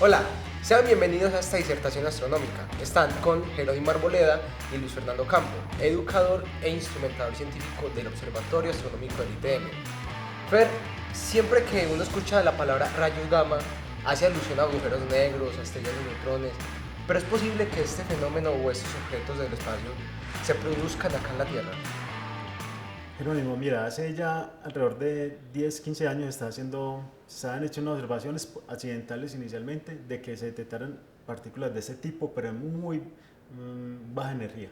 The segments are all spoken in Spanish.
Hola, sean bienvenidos a esta disertación astronómica. Están con Jerónimo Arboleda y Luis Fernando Campo, educador e instrumentador científico del Observatorio Astronómico del ITM. Fer, siempre que uno escucha la palabra rayos gamma, hace alusión a agujeros negros, a estrellas de neutrones, pero es posible que este fenómeno o estos objetos del espacio se produzcan acá en la Tierra. Jerónimo, mira, hace ya alrededor de 10, 15 años se han hecho unas observaciones accidentales inicialmente de que se detectaran partículas de ese tipo, pero en muy baja energía.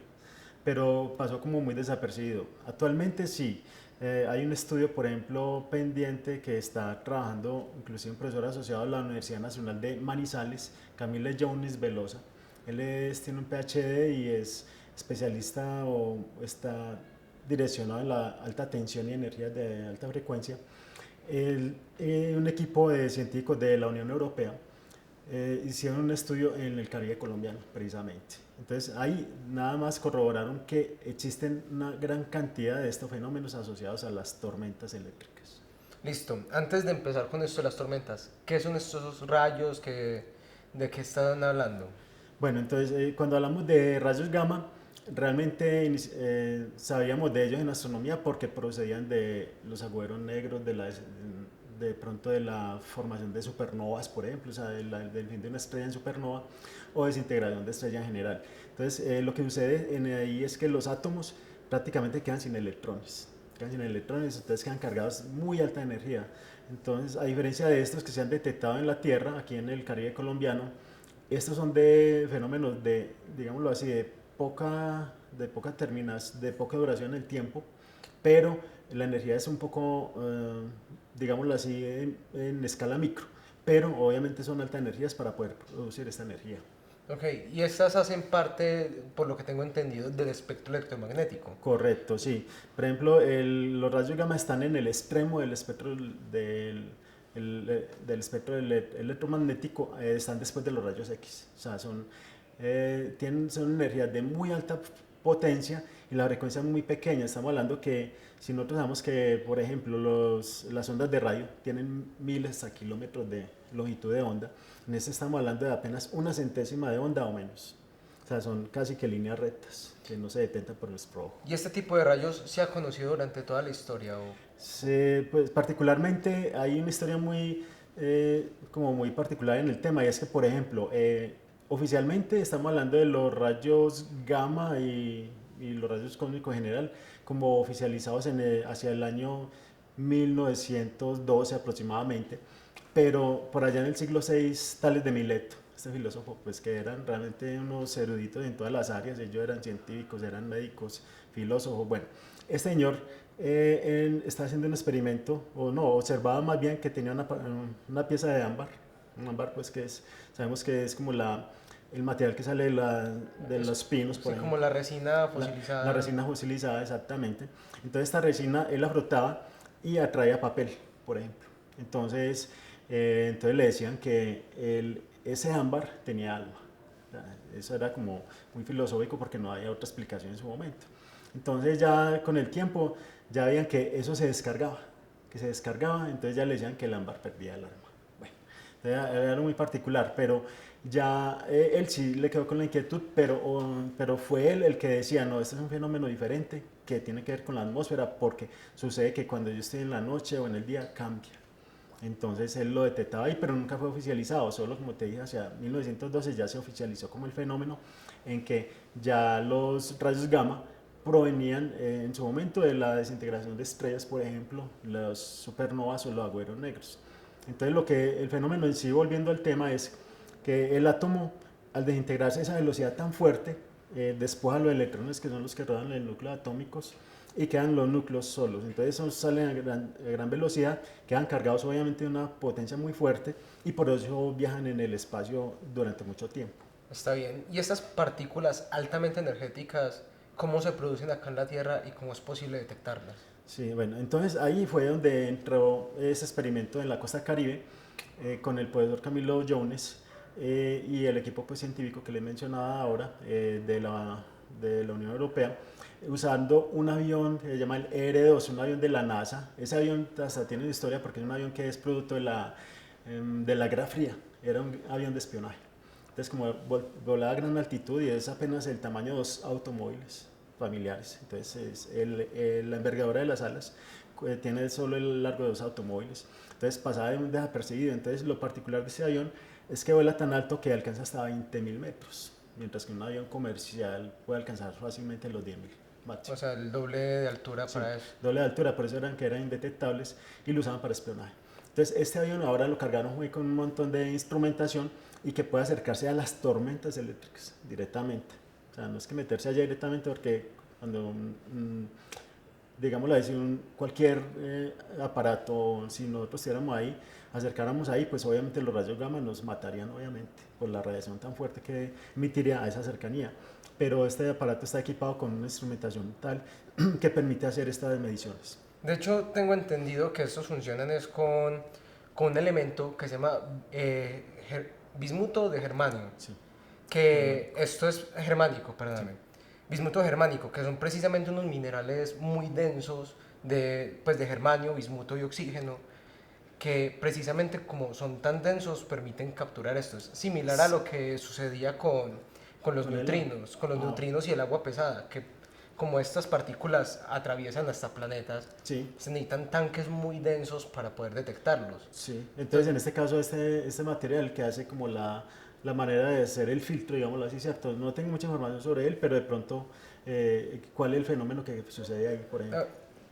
Pero pasó como muy desapercibido. Actualmente sí, hay un estudio, por ejemplo, pendiente que está trabajando inclusive un profesor asociado a la Universidad Nacional de Manizales, Camille Jones Velosa. Tiene un PhD y es especialista o está direccionado en la alta tensión y energías de alta frecuencia. Un equipo de científicos de la Unión Europea hicieron un estudio en el Caribe colombiano, precisamente. Entonces, ahí nada más corroboraron que existen una gran cantidad de estos fenómenos asociados a las tormentas eléctricas. Listo, antes de empezar con esto de las tormentas, ¿qué son estos rayos? ¿De qué están hablando? Bueno, entonces cuando hablamos de rayos gamma, realmente sabíamos de ellos en astronomía porque procedían de los agujeros negros, de pronto de la formación de supernovas, por ejemplo, o sea, del fin de una estrella en supernova o desintegración de estrella en general. Entonces, lo que sucede ahí es que los átomos prácticamente quedan sin electrones, entonces quedan cargados muy alta energía. Entonces, a diferencia de estos que se han detectado en la Tierra, aquí en el Caribe colombiano, estos son de fenómenos de, digámoslo así, de poca duración en el tiempo, pero la energía es un poco, digámoslo así, en escala micro, pero obviamente son altas energías para poder producir esta energía. Ok, y estas hacen parte, por lo que tengo entendido, del espectro electromagnético. Correcto, sí. Por ejemplo, los rayos gamma están en el extremo del espectro del espectro electromagnético, están después de los rayos X. O sea, son energías de muy alta potencia y la frecuencia es muy pequeña. Estamos hablando que si nosotros sabemos que, por ejemplo, las ondas de radio tienen miles a kilómetros de longitud de onda, en este estamos hablando de apenas una centésima de onda o menos. O sea, son casi que líneas rectas que no se detectan por nuestro ojo. ¿Y este tipo de rayos se ha conocido durante toda la historia? Pues particularmente hay una historia como muy particular en el tema y es que, por ejemplo, oficialmente estamos hablando de los rayos gamma y los rayos cósmicos en general como oficializados hacia el año 1912 aproximadamente, pero por allá en el siglo VI, Tales de Mileto, este filósofo, pues que eran realmente unos eruditos en todas las áreas, ellos eran científicos, eran médicos, filósofos, bueno, este señor estaba haciendo un experimento, o no, observaba más bien que tenía una pieza de ámbar, un ámbar pues sabemos que es como el material que sale de los pinos, por Sí, como ejemplo, la resina la fosilizada. resina fosilizada, exactamente. Entonces esta resina él la frotaba y atraía papel, por ejemplo. Entonces le decían que ese ámbar tenía alma. Eso era como muy filosófico porque no había otra explicación en su momento. Entonces ya con el tiempo ya veían que eso que se descargaba, entonces ya le decían que el ámbar perdía el alma. Bueno, era algo muy particular, pero ya él sí le quedó con la inquietud, pero fue él el que decía, no, este es un fenómeno diferente que tiene que ver con la atmósfera porque sucede que cuando yo estoy en la noche o en el día cambia. Entonces él lo detectaba ahí, pero nunca fue oficializado, solo como te dije, hacia 1912 ya se oficializó como el fenómeno en que ya los rayos gamma provenían en su momento de la desintegración de estrellas, por ejemplo, las supernovas o los agüeros negros. Entonces el fenómeno en sí, volviendo al tema, es que el átomo, al desintegrarse a esa velocidad tan fuerte, despoja los electrones que son los que rodean el núcleo atómicos y quedan los núcleos solos. Entonces esos salen a gran velocidad, quedan cargados obviamente de una potencia muy fuerte y por eso viajan en el espacio durante mucho tiempo. Está bien. ¿Y estas partículas altamente energéticas, cómo se producen acá en la Tierra y cómo es posible detectarlas? Sí, bueno, entonces ahí fue donde entró ese experimento en la costa Caribe con el profesor Camilo Jones y el equipo pues, científico que le mencionaba ahora de la Unión Europea, usando un avión que se llama el ER-2, un avión de la NASA. Ese avión hasta tiene una historia porque es un avión que es producto de de la Guerra Fría, era un avión de espionaje. Entonces, como volaba a gran altitud y es apenas el tamaño de 2 automóviles familiares, entonces la envergadura de las alas tiene solo el largo de 2 automóviles, entonces pasaba desapercibido. Entonces, lo particular de este avión es que vuela tan alto que alcanza hasta 20.000 metros, mientras que un avión comercial puede alcanzar fácilmente los 10.000 máximo. O sea, el doble de altura Sí, para eso. doble de altura, por eso eran indetectables y lo usaban para espionaje. Entonces, este avión ahora lo cargaron muy con un montón de instrumentación y que puede acercarse a las tormentas eléctricas directamente. O sea, no es que meterse allá directamente, porque cuando, digámoslo así, cualquier aparato, si nosotros estuviéramos ahí, acercáramos ahí, pues obviamente los rayos gamma nos matarían, obviamente, por la radiación tan fuerte que emitiría a esa cercanía. Pero este aparato está equipado con una instrumentación tal que permite hacer estas mediciones. De hecho, tengo entendido que estos funcionan es con un elemento que se llama bismuto de germanio. Sí. Que esto es germánico, perdóname. Sí. Bismuto germánico, que son precisamente unos minerales muy densos pues de germanio, bismuto y oxígeno, que precisamente como son tan densos permiten capturar esto. Es similar a lo que sucedía con los neutrinos y el agua pesada, que como estas partículas atraviesan hasta planetas, Sí. se necesitan tanques muy densos para poder detectarlos. Sí, entonces en este caso este material que hace como la manera de hacer el filtro, digámoslo así, ¿cierto? No tengo mucha información sobre él, pero de pronto, ¿cuál es el fenómeno que sucede ahí, por ejemplo?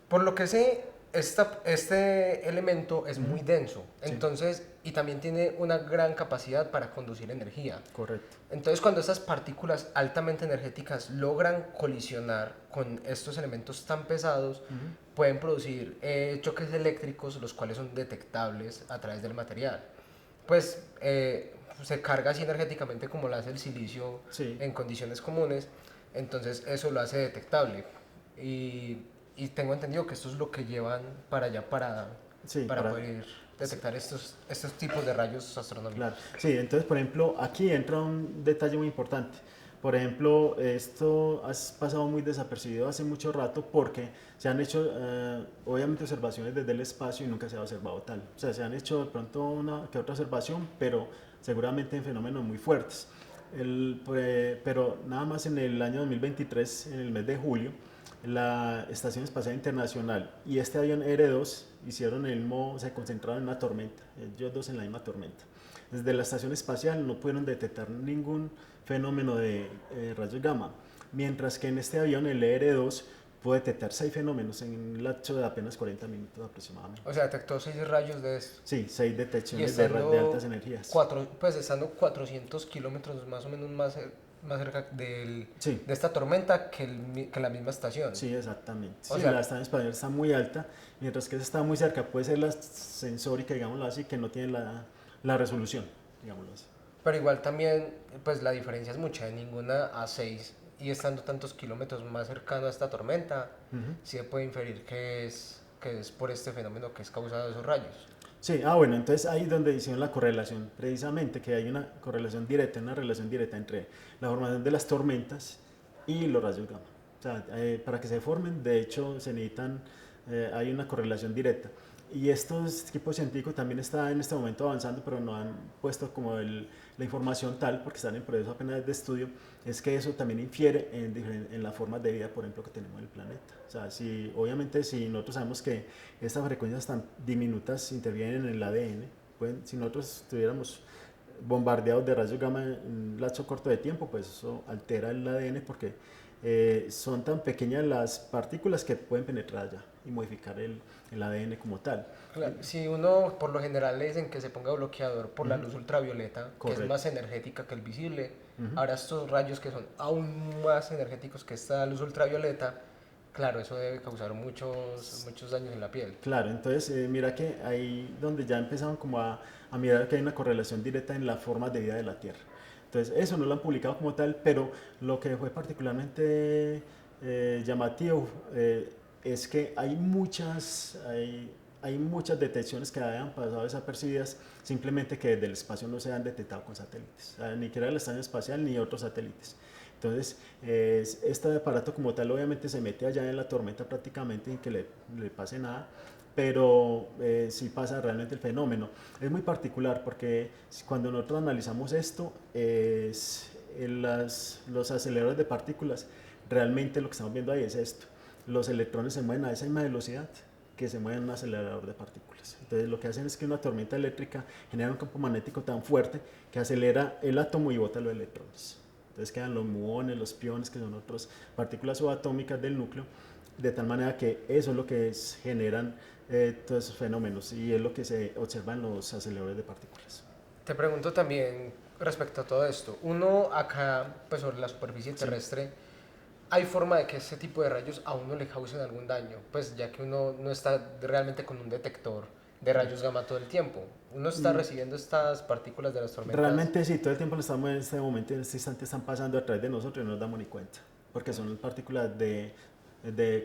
Por lo que sé, este elemento es muy denso, Sí. entonces, y también tiene una gran capacidad para conducir energía. Correcto. Entonces, cuando estas partículas altamente energéticas logran colisionar con estos elementos tan pesados, pueden producir choques eléctricos, los cuales son detectables a través del material. Pues se carga así energéticamente como lo hace el silicio Sí. en condiciones comunes, entonces eso lo hace detectable. Y tengo entendido que esto es lo que llevan para allá para poder detectar estos tipos de rayos astronómicos. Claro. Sí, entonces, por ejemplo, aquí entra un detalle muy importante. Por ejemplo, esto ha pasado muy desapercibido hace mucho rato porque se han hecho, obviamente, observaciones desde el espacio y nunca se ha observado tal. O sea, se han hecho de pronto una que otra observación, pero seguramente en fenómenos muy fuertes. Pero nada más en el año 2023, en el mes de julio, la Estación Espacial Internacional y este avión R2 se concentraron en una tormenta, ellos dos en la misma tormenta. Desde la estación espacial no pudieron detectar ningún fenómeno de rayos gamma, mientras que en este avión, el R2, pudo detectar 6 fenómenos en un lapso de apenas 40 minutos aproximadamente. O sea, detectó 6 rayos de esto. Sí, 6 detecciones de altas energías. Pues estando 400 kilómetros más o menos más cerca de esta tormenta que la misma estación. Sí, exactamente. O sí, sea, la estación espacial está muy alta, mientras que esa está muy cerca. Puede ser la sensórica, digámoslo así, que no tiene la resolución, digámoslo así. Pero igual también, pues la diferencia es mucha, de ninguna a 6, y estando tantos kilómetros más cercano a esta tormenta, sí se puede inferir que es por este fenómeno que es causado esos rayos. Sí, bueno, entonces ahí es donde hicieron la correlación, precisamente, que hay una correlación directa, una relación directa entre la formación de las tormentas y los rayos gamma. O sea, para que se formen, de hecho, hay una correlación directa. Y estos equipos científicos también están en este momento avanzando, pero no han puesto como la información tal, porque están en proceso apenas de estudio, es que eso también infiere en las formas de vida, por ejemplo, que tenemos en el planeta. O sea, obviamente si nosotros sabemos que estas frecuencias tan diminutas intervienen en el ADN, si nosotros estuviéramos bombardeados de rayos gamma en un lapso corto de tiempo, pues eso altera el ADN porque son tan pequeñas las partículas que pueden penetrar allá y modificar el ADN como tal. Claro, si uno, por lo general, le dicen que se ponga bloqueador por la luz ultravioleta, Correcto. que es más energética que el visible, ahora estos rayos que son aún más energéticos que esta luz ultravioleta, claro, eso debe causar muchos daños en la piel. Claro, entonces mira que ahí donde ya empezaron como a mirar que hay una correlación directa en las formas de vida de la Tierra. Entonces eso no lo han publicado como tal, pero lo que fue particularmente llamativo es que hay muchas detecciones que hayan pasado desapercibidas, simplemente que desde el espacio no se han detectado con satélites, ni siquiera la estación espacial ni otros satélites. Entonces, este aparato como tal obviamente se mete allá en la tormenta prácticamente sin que le pase nada, pero sí pasa realmente el fenómeno. Es muy particular porque cuando nosotros analizamos esto, los aceleradores de partículas, realmente lo que estamos viendo ahí es esto. Los electrones se mueven a esa misma velocidad que se mueve en un acelerador de partículas. Entonces lo que hacen es que una tormenta eléctrica genera un campo magnético tan fuerte que acelera el átomo y bota los electrones. Entonces quedan los muones, los piones, que son otras partículas subatómicas del núcleo, de tal manera que eso es lo que generan todos esos fenómenos y es lo que se observa en los aceleradores de partículas. Te pregunto también respecto a todo esto. Uno acá, pues sobre la superficie terrestre, ¿hay forma de que ese tipo de rayos a uno le causen algún daño? Pues ya que uno no está realmente con un detector de rayos gamma todo el tiempo. Uno está recibiendo estas partículas de las tormentas. Realmente sí, todo el tiempo lo estamos en este momento, en este instante están pasando a través de nosotros y no nos damos ni cuenta, porque son partículas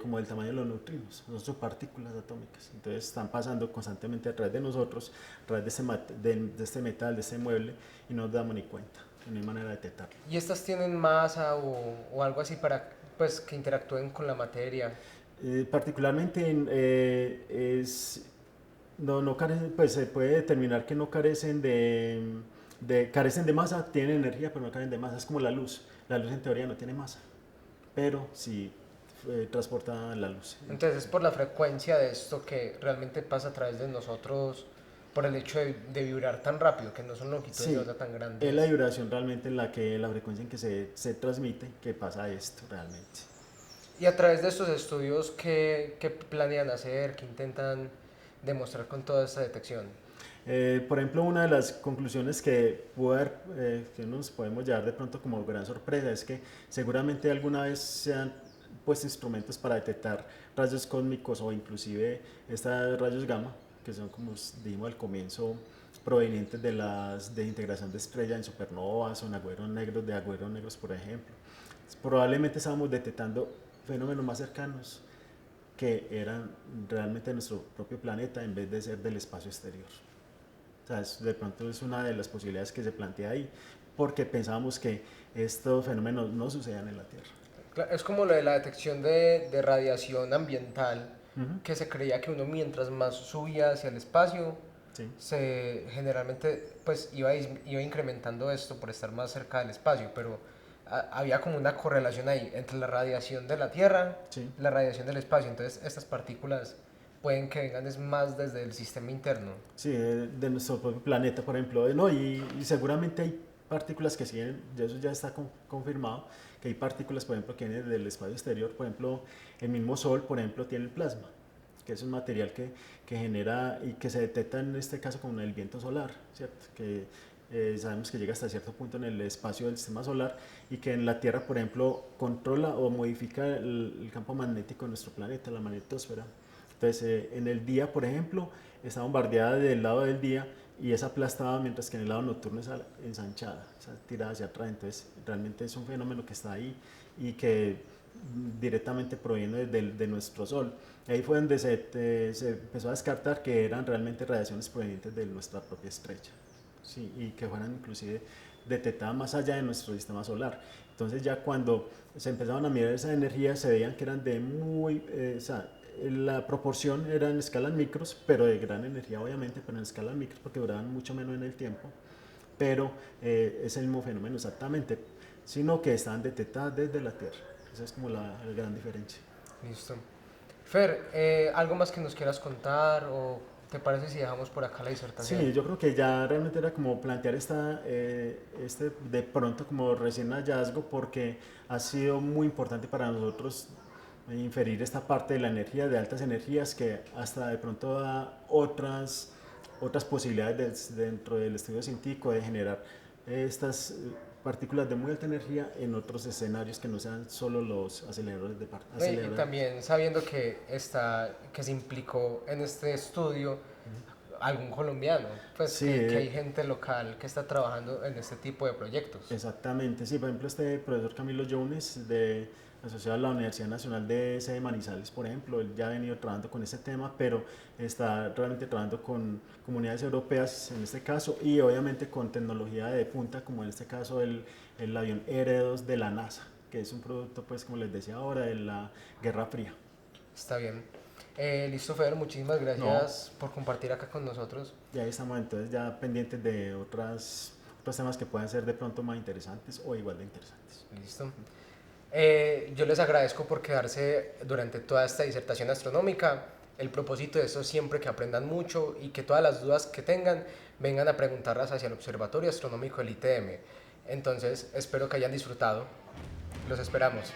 como del tamaño de los neutrinos, son subpartículas atómicas, entonces están pasando constantemente a través de nosotros, a través de este metal, de este mueble, y no nos damos ni cuenta, no hay manera de detectarlo. ¿Y estas tienen masa o algo así para pues, que interactúen con la materia? Particularmente no carecen, pues se puede determinar que no carecen carecen de masa, tienen energía, pero no carecen de masa, es como la luz en teoría no tiene masa, pero sí transporta la luz. Entonces es por la frecuencia de esto que realmente pasa a través de nosotros, por el hecho de vibrar tan rápido, que no son longitudes de Sí, onda tan grandes. es la vibración realmente en la frecuencia en que se transmite que pasa esto realmente. Y a través de estos estudios, ¿qué planean hacer? ¿Qué intentan demostrar con toda esta detección? Por ejemplo, una de las conclusiones que nos podemos llevar de pronto como gran sorpresa es que seguramente alguna vez se han puesto instrumentos para detectar rayos cósmicos o inclusive estos rayos gamma, que son como dijimos al comienzo, provenientes de las desintegración de estrellas en supernovas o en agujeros negros, por ejemplo. Probablemente estábamos detectando fenómenos más cercanos que eran realmente de nuestro propio planeta en vez de ser del espacio exterior. O sea, de pronto es una de las posibilidades que se plantea ahí, porque pensábamos que estos fenómenos no sucedían en la Tierra. Es como lo de la detección de radiación ambiental, que se creía que uno mientras más subía hacia el espacio, Sí. generalmente pues iba incrementando esto por estar más cerca del espacio, pero había como una correlación ahí entre la radiación de la Tierra, Sí. la radiación del espacio. Entonces estas partículas pueden que vengan es más desde el sistema interno. Sí, de nuestro propio planeta, por ejemplo. No, y seguramente hay partículas que siguen, eso ya está confirmado, que hay partículas, por ejemplo, que vienen del espacio exterior. Por ejemplo, el mismo Sol, por ejemplo, tiene el plasma, que es un material que genera y que se detecta en este caso con el viento solar, ¿cierto? Que sabemos que llega hasta cierto punto en el espacio del sistema solar y que en la Tierra, por ejemplo, controla o modifica el campo magnético de nuestro planeta, la magnetosfera. Entonces, en el día, por ejemplo, está bombardeada del lado del día y es aplastada, mientras que en el lado nocturno es ensanchada, es tirada hacia atrás. Entonces, realmente es un fenómeno que está ahí y que directamente proviene de nuestro Sol. Ahí fue donde se empezó a descartar que eran realmente radiaciones provenientes de nuestra propia estrella, sí, y que fueran inclusive detectadas más allá de nuestro sistema solar. Entonces ya cuando se empezaban a mirar esas energías se veían que eran de o sea, la proporción era en escalas micros, pero de gran energía obviamente, pero en escalas micros porque duraban mucho menos en el tiempo, pero es el mismo fenómeno exactamente, sino que estaban detectadas desde la Tierra. Esa es como la gran diferencia. Listo. Fer, ¿algo más que nos quieras contar o te parece si dejamos por acá la disertación? Sí, yo creo que ya realmente era como plantear este de pronto como recién hallazgo porque ha sido muy importante para nosotros inferir esta parte de la energía, de altas energías, que hasta de pronto da otras posibilidades dentro del estudio científico de generar estas partículas de muy alta energía en otros escenarios que no sean solo los aceleradores de Y también sabiendo que se implicó en este estudio algún colombiano, pues Sí, que hay gente local que está trabajando en este tipo de proyectos. exactamente, sí, por ejemplo este profesor Camilo Jones asociado a la Universidad Nacional de sede Manizales, por ejemplo. Él ya ha venido trabajando con ese tema, pero está realmente trabajando con comunidades europeas en este caso y obviamente con tecnología de punta, como en este caso el avión R2 de la NASA, que es un producto, pues como les decía ahora, de la Guerra Fría. Está bien. Listo, Fer, muchísimas No, gracias por compartir acá con nosotros. y ahí estamos entonces ya pendientes de otros temas que puedan ser de pronto más interesantes o igual de interesantes. Listo. Yo les agradezco por quedarse durante toda esta disertación astronómica. El propósito de esto es siempre que aprendan mucho y que todas las dudas que tengan vengan a preguntarlas hacia el Observatorio Astronómico del ITM. Entonces, espero que hayan disfrutado. Los esperamos.